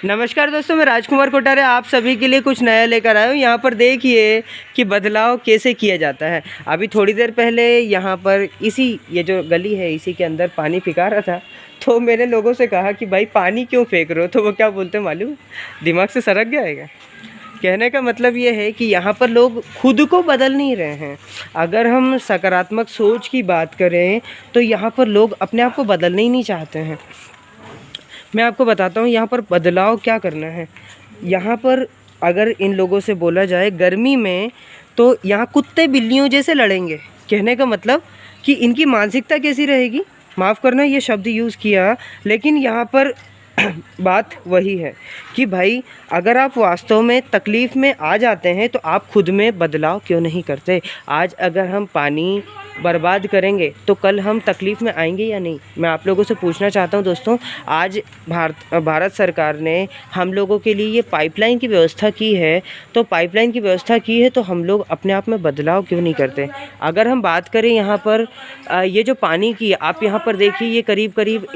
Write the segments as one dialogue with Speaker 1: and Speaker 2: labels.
Speaker 1: नमस्कार दोस्तों, मैं राजकुमार कोटारे आप सभी के लिए कुछ नया लेकर आया हूँ। यहाँ पर देखिए कि बदलाव कैसे किया जाता है। अभी थोड़ी देर पहले यहाँ पर ये जो गली है इसी के अंदर पानी फेंका रहा था, तो मैंने लोगों से कहा कि भाई पानी क्यों फेंक रहे हो, तो वो क्या बोलते हैं मालूम, दिमाग से सरक जाएगा। कहने का मतलब ये है कि यहाँ पर लोग खुद को बदल नहीं रहे हैं। अगर हम सकारात्मक सोच की बात करें तो यहाँ पर लोग अपने आप को बदलना ही नहीं चाहते हैं। मैं आपको बताता हूँ यहाँ पर बदलाव क्या करना है। यहाँ पर अगर इन लोगों से बोला जाए गर्मी में, तो यहाँ कुत्ते बिल्लियों जैसे लड़ेंगे। कहने का मतलब कि इनकी मानसिकता कैसी रहेगी, माफ़ करना ये शब्द यूज़ किया, लेकिन यहाँ पर बात वही है कि भाई अगर आप वास्तव में तकलीफ़ में आ जाते हैं तो आप खुद में बदलाव क्यों नहीं करते। आज अगर हम पानी बर्बाद करेंगे तो कल हम तकलीफ़ में आएंगे या नहीं। मैं आप लोगों से पूछना चाहता हूं दोस्तों, आज भारत सरकार ने हम लोगों के लिए ये पाइपलाइन की व्यवस्था की है, तो पाइपलाइन की व्यवस्था की है तो हम लोग अपने आप में बदलाव क्यों नहीं करते। अगर हम बात करें यहाँ पर ये जो पानी की, आप यहाँ पर देखिए ये करीब करीब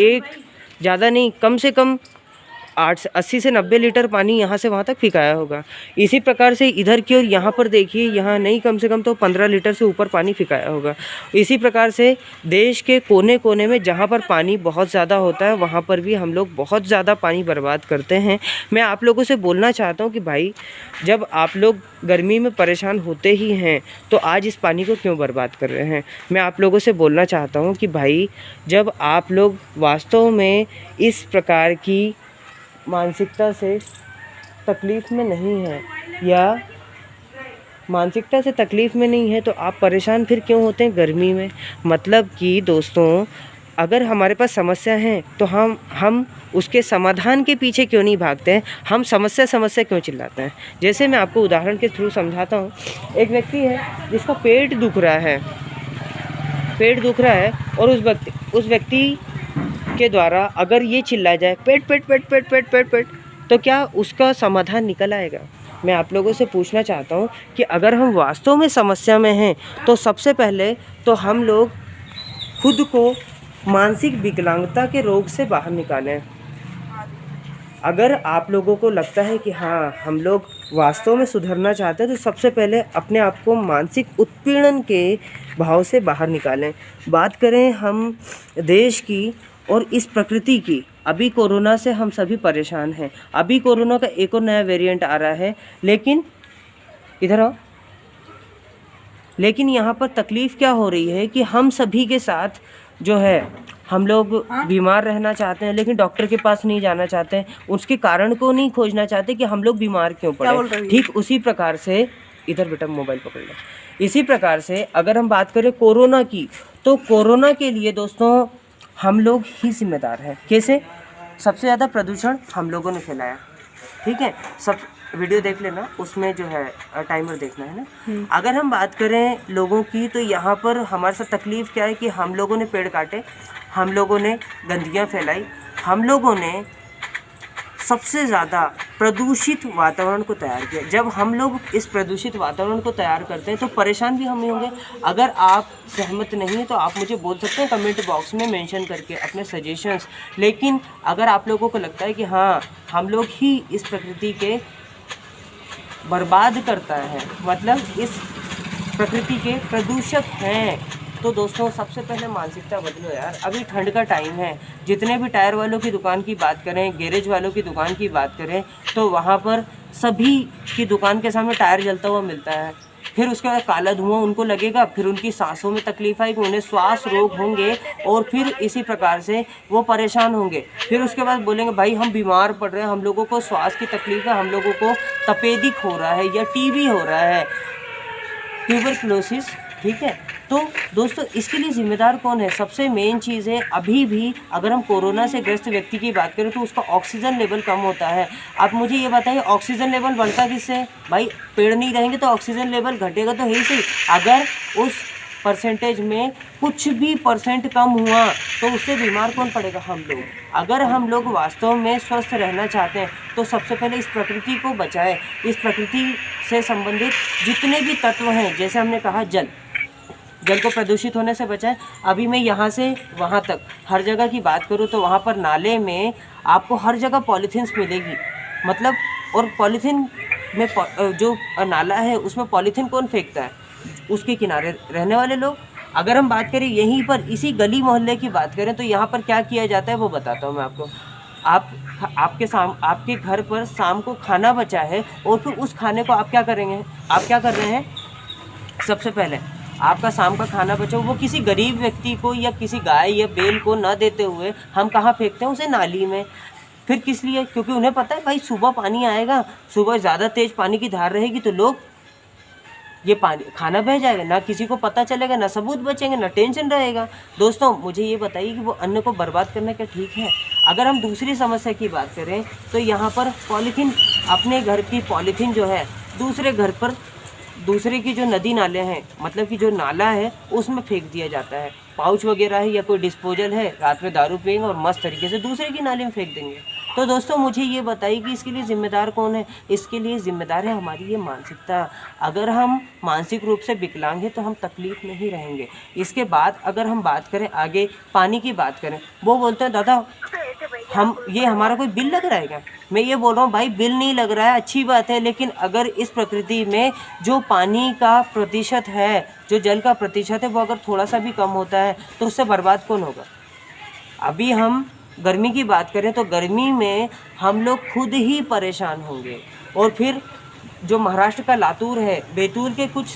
Speaker 1: ज़्यादा नहीं, कम से कम 80 से 90 लीटर पानी यहाँ से वहाँ तक फेंकाया होगा। इसी प्रकार से इधर की ओर यहाँ पर देखिए, यहाँ नहीं कम से कम तो 15 लीटर से ऊपर पानी फेंकाया होगा। इसी प्रकार से देश के कोने कोने में जहाँ पर पानी बहुत ज़्यादा होता है वहाँ पर भी हम लोग बहुत ज़्यादा पानी बर्बाद करते हैं। मैं आप लोगों से बोलना चाहता हूँ कि भाई जब आप लोग गर्मी में परेशान होते ही हैं तो आज इस पानी को क्यों बर्बाद कर रहे हैं। मैं आप लोगों से बोलना चाहता हूँ कि भाई जब आप लोग वास्तव में इस प्रकार की मानसिकता से तकलीफ़ में नहीं है या मानसिकता से तकलीफ़ में नहीं है तो आप परेशान फिर क्यों होते हैं गर्मी में। मतलब कि दोस्तों अगर हमारे पास समस्या है तो हम उसके समाधान के पीछे क्यों नहीं भागते हैं, हम समस्या क्यों चिल्लाते हैं। जैसे मैं आपको उदाहरण के थ्रू समझाता हूँ। एक व्यक्ति है जिसका पेट दुख रहा है और उस व्यक्ति के द्वारा अगर ये चिल्लाया जाए पेट पेट पेट पेट पेट पेट पेट, तो क्या उसका समाधान निकल आएगा। मैं आप लोगों से पूछना चाहता हूँ कि अगर हम वास्तव में समस्या में हैं तो सबसे पहले तो हम लोग खुद को मानसिक विकलांगता के रोग से बाहर निकालें। अगर आप लोगों को लगता है कि हाँ हम लोग वास्तव में सुधरना चाहते हैं तो सबसे पहले अपने आप को मानसिक उत्पीड़न के भाव से बाहर निकालें। बात करें हम देश की और इस प्रकृति की, अभी कोरोना से हम सभी परेशान हैं। अभी कोरोना का एक और नया वेरिएंट आ रहा है, लेकिन इधर आओ, लेकिन यहाँ पर तकलीफ़ क्या हो रही है कि हम सभी के साथ जो है हम लोग बीमार रहना चाहते हैं लेकिन डॉक्टर के पास नहीं जाना चाहते हैं, उसके कारण को नहीं खोजना चाहते कि हम लोग बीमार क्यों पड़े। ठीक उसी प्रकार से इधर बेटा मोबाइल पकड़ लो। इसी प्रकार से अगर हम बात करें कोरोना की, तो कोरोना के लिए दोस्तों हम लोग ही जिम्मेदार हैं। कैसे? सबसे ज़्यादा प्रदूषण हम लोगों ने फैलाया। ठीक है, सब वीडियो देख लेना, उसमें जो है टाइमर देखना है ना। अगर हम बात करें लोगों की, तो यहाँ पर हमारे साथ तकलीफ़ क्या है कि हम लोगों ने पेड़ काटे, हम लोगों ने गंदगियाँ फैलाई, हम लोगों ने सबसे ज़्यादा प्रदूषित वातावरण को तैयार किया। जब हम लोग इस प्रदूषित वातावरण को तैयार करते हैं तो परेशान भी हम ही होंगे। अगर आप सहमत नहीं हैं तो आप मुझे बोल सकते हैं कमेंट बॉक्स में मेंशन करके अपने सजेशंस। लेकिन अगर आप लोगों को लगता है कि हाँ हम लोग ही इस प्रकृति के बर्बाद करता है, मतलब इस प्रकृति के प्रदूषक हैं, तो दोस्तों सबसे पहले मानसिकता बदलो यार। अभी ठंड का टाइम है, जितने भी टायर वालों की दुकान की बात करें, गैरेज वालों की दुकान की बात करें, तो वहाँ पर सभी की दुकान के सामने टायर जलता हुआ मिलता है। फिर उसके बाद काला धुआं उनको लगेगा, फिर उनकी सांसों में तकलीफ आएगी, उन्हें श्वास रोग होंगे और फिर इसी प्रकार से वो परेशान होंगे। फिर उसके बाद बोलेंगे भाई हम बीमार पड़ रहे हैं, हम लोगों को श्वास की तकलीफ है, हम लोगों को तपेदिक हो रहा है या टीबी हो रहा है, ट्यूबरकुलोसिस। ठीक है, तो दोस्तों इसके लिए जिम्मेदार कौन है? सबसे मेन चीज़ है, अभी भी अगर हम कोरोना से ग्रस्त व्यक्ति की बात करें तो उसका ऑक्सीजन लेवल कम होता है। आप मुझे ये बताइए ऑक्सीजन लेवल बढ़ता किससे? भाई पेड़ नहीं रहेंगे तो ऑक्सीजन लेवल घटेगा तो है ही सही। अगर उस परसेंटेज में कुछ भी परसेंट कम हुआ तो उससे बीमार कौन पड़ेगा? हम लोग। अगर हम लोग वास्तव में स्वस्थ रहना चाहते हैं तो सबसे पहले इस प्रकृति को बचाएं। इस प्रकृति से संबंधित जितने भी तत्व हैं, जैसे हमने कहा जल को प्रदूषित होने से बचाएं। अभी मैं यहाँ से वहाँ तक हर जगह की बात करूँ तो वहाँ पर नाले में आपको हर जगह पॉलीथीन्स मिलेगी। मतलब और पॉलीथीन में जो नाला है उसमें पॉलीथीन कौन फेंकता है? उसके किनारे रहने वाले लोग। अगर हम बात करें यहीं पर इसी गली मोहल्ले की बात करें तो यहाँ पर क्या किया जाता है वो बताता हूँ मैं आपको। आपके घर पर शाम को खाना बचा है और फिर उस खाने को आप क्या करेंगे? आप क्या कर रहे हैं? सबसे पहले आपका शाम का खाना बचा वो किसी गरीब व्यक्ति को या किसी गाय या बैल को न देते हुए हम कहाँ फेंकते हैं? उसे नाली में। फिर किस लिए? क्योंकि उन्हें पता है भाई सुबह पानी आएगा, सुबह ज़्यादा तेज़ पानी की धार रहेगी तो लोग ये पानी खाना बह जाएगा, ना किसी को पता चलेगा, ना सबूत बचेंगे, ना टेंशन रहेगा। दोस्तों मुझे ये बताइए कि वो अन्न को बर्बाद करना क्या ठीक है? अगर हम दूसरी समस्या की बात करें तो यहाँ पर पॉलीथीन, अपने घर की पॉलीथीन जो है दूसरे घर पर, दूसरे की जो नदी नाले हैं, मतलब कि जो नाला है उसमें फेंक दिया जाता है। पाउच वगैरह है या कोई डिस्पोजल है, रात में दारू पिएंगे और मस्त तरीके से दूसरे की नाले में फेंक देंगे। तो दोस्तों मुझे ये बताइए कि इसके लिए ज़िम्मेदार कौन है? इसके लिए ज़िम्मेदार है हमारी ये मानसिकता। अगर हम मानसिक रूप से विकलांग हैं तो हम तकलीफ़ में ही रहेंगे। इसके बाद अगर हम बात करें आगे पानी की बात करें, वो बोलते हैं दादा हम ये हमारा कोई बिल लग रहा है क्या? मैं ये बोल रहा हूँ भाई बिल नहीं लग रहा है, अच्छी बात है, लेकिन अगर इस प्रकृति में जो पानी का प्रतिशत है, जो जल का प्रतिशत है वो अगर थोड़ा सा भी कम होता है तो उससे बर्बाद कौन होगा? अभी हम गर्मी की बात करें तो गर्मी में हम लोग खुद ही परेशान होंगे। और फिर जो महाराष्ट्र का लातूर है, बैतूल के कुछ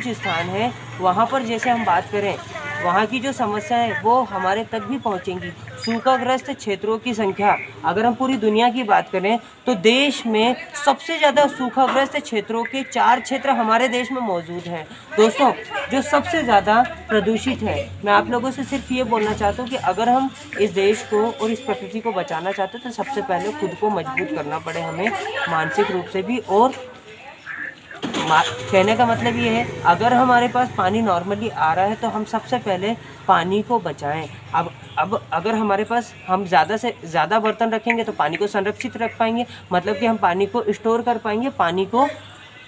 Speaker 1: स्थान हैं वहाँ पर जैसे हम बात करें, वहाँ की जो समस्याएं वो हमारे तक भी पहुँचेंगी। सूखाग्रस्त क्षेत्रों की संख्या, अगर हम पूरी दुनिया की बात करें तो देश में सबसे ज़्यादा सूखाग्रस्त क्षेत्रों के 4 क्षेत्र हमारे देश में मौजूद हैं। दोस्तों जो सबसे ज़्यादा प्रदूषित है, मैं आप लोगों से सिर्फ ये बोलना चाहता हूँ कि अगर हम इस देश को और इस प्रकृति को बचाना चाहते हैं तो सबसे पहले खुद को मजबूत करना पड़े हमें, मानसिक रूप से भी। और कहने का मतलब ये है अगर हमारे पास पानी नॉर्मली आ रहा है तो हम सबसे पहले पानी को बचाएं। अब अगर हमारे पास हम ज़्यादा से ज़्यादा बर्तन रखेंगे तो पानी को संरक्षित रख पाएंगे, मतलब कि हम पानी को स्टोर कर पाएंगे, पानी को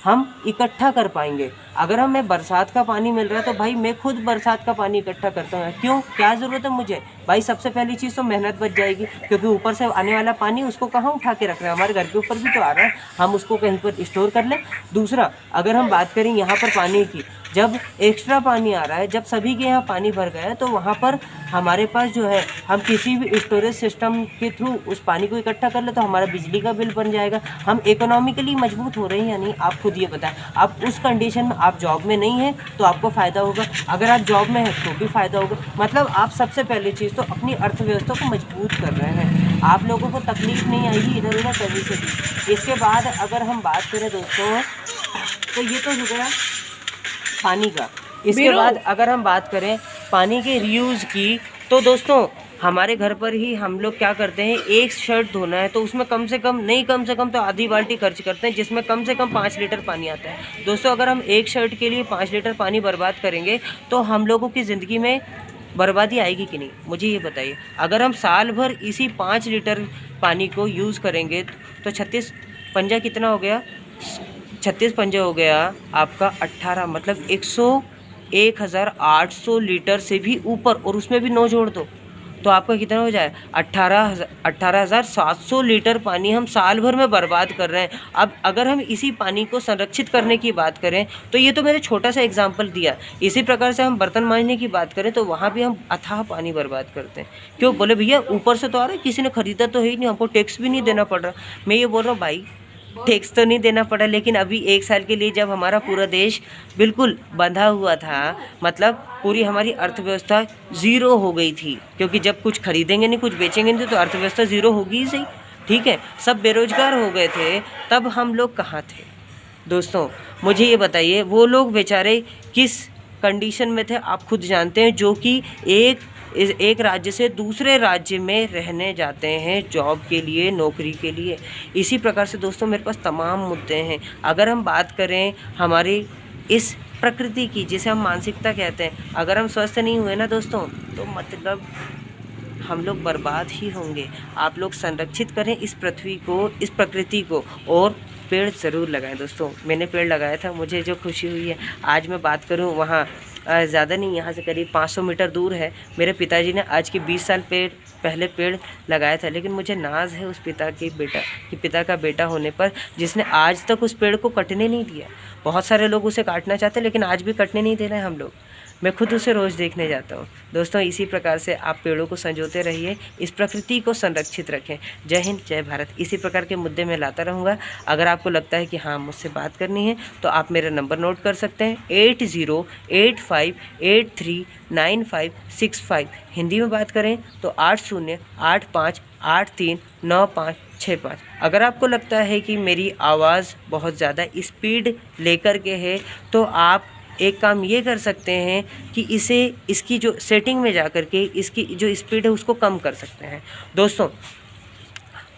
Speaker 1: हम इकट्ठा कर पाएंगे। अगर हमें बरसात का पानी मिल रहा है तो भाई मैं खुद बरसात का पानी इकट्ठा करता हूँ। क्यों? क्या ज़रूरत है मुझे? भाई सबसे पहली चीज़ तो मेहनत बच जाएगी, क्योंकि ऊपर से आने वाला पानी उसको कहाँ उठा के रख रहे हैं, हमारे घर के ऊपर भी तो आ रहा है, हम उसको कहीं पर स्टोर कर लें। दूसरा, अगर हम बात करें यहाँ पर पानी की, जब एक्स्ट्रा पानी आ रहा है, जब सभी के यहाँ पानी भर गया है तो वहाँ पर हमारे पास जो है हम किसी भी स्टोरेज सिस्टम के थ्रू उस पानी को इकट्ठा कर ले तो हमारा बिजली का बिल बन जाएगा। हम इकोनॉमिकली मजबूत हो रहे हैं या नहीं, आप खुद ये बताएं। आप उस कंडीशन में आप जॉब में नहीं हैं तो आपको फ़ायदा होगा, अगर आप जॉब में हैं तो भी फ़ायदा होगा। मतलब आप सबसे पहली चीज़ तो अपनी अर्थव्यवस्था को मजबूत कर रहे हैं, आप लोगों को तकलीफ़ नहीं आएगी इधर उधर करने से भी। इसके बाद अगर हम बात करें दोस्तों तो ये तो हो गया पानी का। इसके बाद अगर हम बात करें पानी के रीयूज़ की तो दोस्तों हमारे घर पर ही हम लोग क्या करते हैं, एक शर्ट धोना है तो उसमें कम से कम तो आधी बाल्टी खर्च करते हैं, जिसमें कम से कम 5 लीटर पानी आता है। दोस्तों अगर हम एक शर्ट के लिए 5 लीटर पानी बर्बाद करेंगे तो हम लोगों की ज़िंदगी में बर्बादी आएगी कि नहीं, मुझे ये बताइए। अगर हम साल भर इसी 5 लीटर पानी को यूज़ करेंगे तो 36 पंजा कितना हो गया, 36 पंजा हो गया आपका 18, मतलब 1800 लीटर से भी ऊपर, और उसमें भी 9 जोड़ दो तो आपका कितना हो जाए 18,700 लीटर पानी हम साल भर में बर्बाद कर रहे हैं। अब अगर हम इसी पानी को संरक्षित करने की बात करें तो ये तो मैंने छोटा सा एग्जांपल दिया, इसी प्रकार से हम बर्तन मांजने की बात करें तो वहाँ भी हम अथाह पानी बर्बाद करते हैं। क्यों? बोले भैया ऊपर से तो आ रहा है, किसी ने ख़रीदा तो है ही नहीं, हमको टैक्स भी नहीं देना पड़ रहा। मैं ये बोल रहा हूँ भाई टैक्स तो नहीं देना पड़ा, लेकिन अभी 1 साल के लिए जब हमारा पूरा देश बिल्कुल बंधा हुआ था, मतलब पूरी हमारी अर्थव्यवस्था ज़ीरो हो गई थी, क्योंकि जब कुछ खरीदेंगे नहीं, कुछ बेचेंगे नहीं तो अर्थव्यवस्था ज़ीरो होगी ही सही, ठीक है। सब बेरोजगार हो गए थे, तब हम लोग कहाँ थे दोस्तों? मुझे ये बताइए वो लोग बेचारे किस कंडीशन में थे, आप खुद जानते हैं, जो कि एक राज्य से दूसरे राज्य में रहने जाते हैं जॉब के लिए, नौकरी के लिए। इसी प्रकार से दोस्तों मेरे पास तमाम मुद्दे हैं। अगर हम बात करें हमारी इस प्रकृति की, जिसे हम मानसिकता कहते हैं, अगर हम स्वस्थ नहीं हुए ना दोस्तों तो मतलब हम लोग बर्बाद ही होंगे। आप लोग संरक्षित करें इस पृथ्वी को, इस प्रकृति को, और पेड़ ज़रूर लगाएं दोस्तों। मैंने पेड़ लगाया था, मुझे जो खुशी हुई है। आज मैं बात करूं वहाँ ज़्यादा नहीं, यहाँ से करीब 500 मीटर दूर है। मेरे पिताजी ने आज के 20 साल पहले पेड़ लगाया था, लेकिन मुझे नाज है उस पिता का बेटा होने पर, जिसने आज तक उस पेड़ को कटने नहीं दिया। बहुत सारे लोग उसे काटना चाहते हैं, लेकिन आज भी कटने नहीं दे रहे हैं हम लोग। मैं खुद उसे रोज़ देखने जाता हूँ। दोस्तों, इसी प्रकार से आप पेड़ों को संजोते रहिए, इस प्रकृति को संरक्षित रखें। जय हिंद, जय भारत। इसी प्रकार के मुद्दे मैं लाता रहूँगा। अगर आपको लगता है कि हाँ, मुझसे बात करनी है, तो आप मेरा नंबर नोट कर सकते हैं 8085839565। हिंदी में बात करें तो 8085839565। अगर आपको लगता है कि मेरी आवाज़ बहुत ज़्यादा स्पीड लेकर के है, तो आप एक काम ये कर सकते हैं कि इसकी जो सेटिंग में जा कर के इसकी जो स्पीड है उसको कम कर सकते हैं। दोस्तों,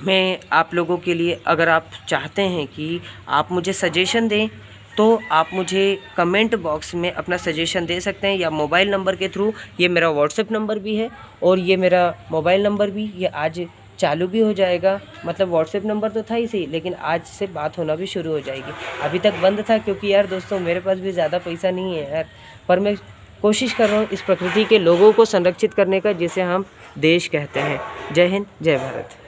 Speaker 1: मैं आप लोगों के लिए, अगर आप चाहते हैं कि आप मुझे सजेशन दें, तो आप मुझे कमेंट बॉक्स में अपना सजेशन दे सकते हैं, या मोबाइल नंबर के थ्रू। ये मेरा व्हाट्सएप नंबर भी है और ये मेरा मोबाइल नंबर भी, ये आज चालू भी हो जाएगा। मतलब व्हाट्सएप नंबर तो था ही सही, लेकिन आज से बात होना भी शुरू हो जाएगी। अभी तक बंद था क्योंकि यार दोस्तों, मेरे पास भी ज़्यादा पैसा नहीं है यार, पर मैं कोशिश कर रहा हूँ इस प्रकृति के लोगों को संरक्षित करने का, जिसे हम देश कहते हैं। जय हिंद, जय भारत।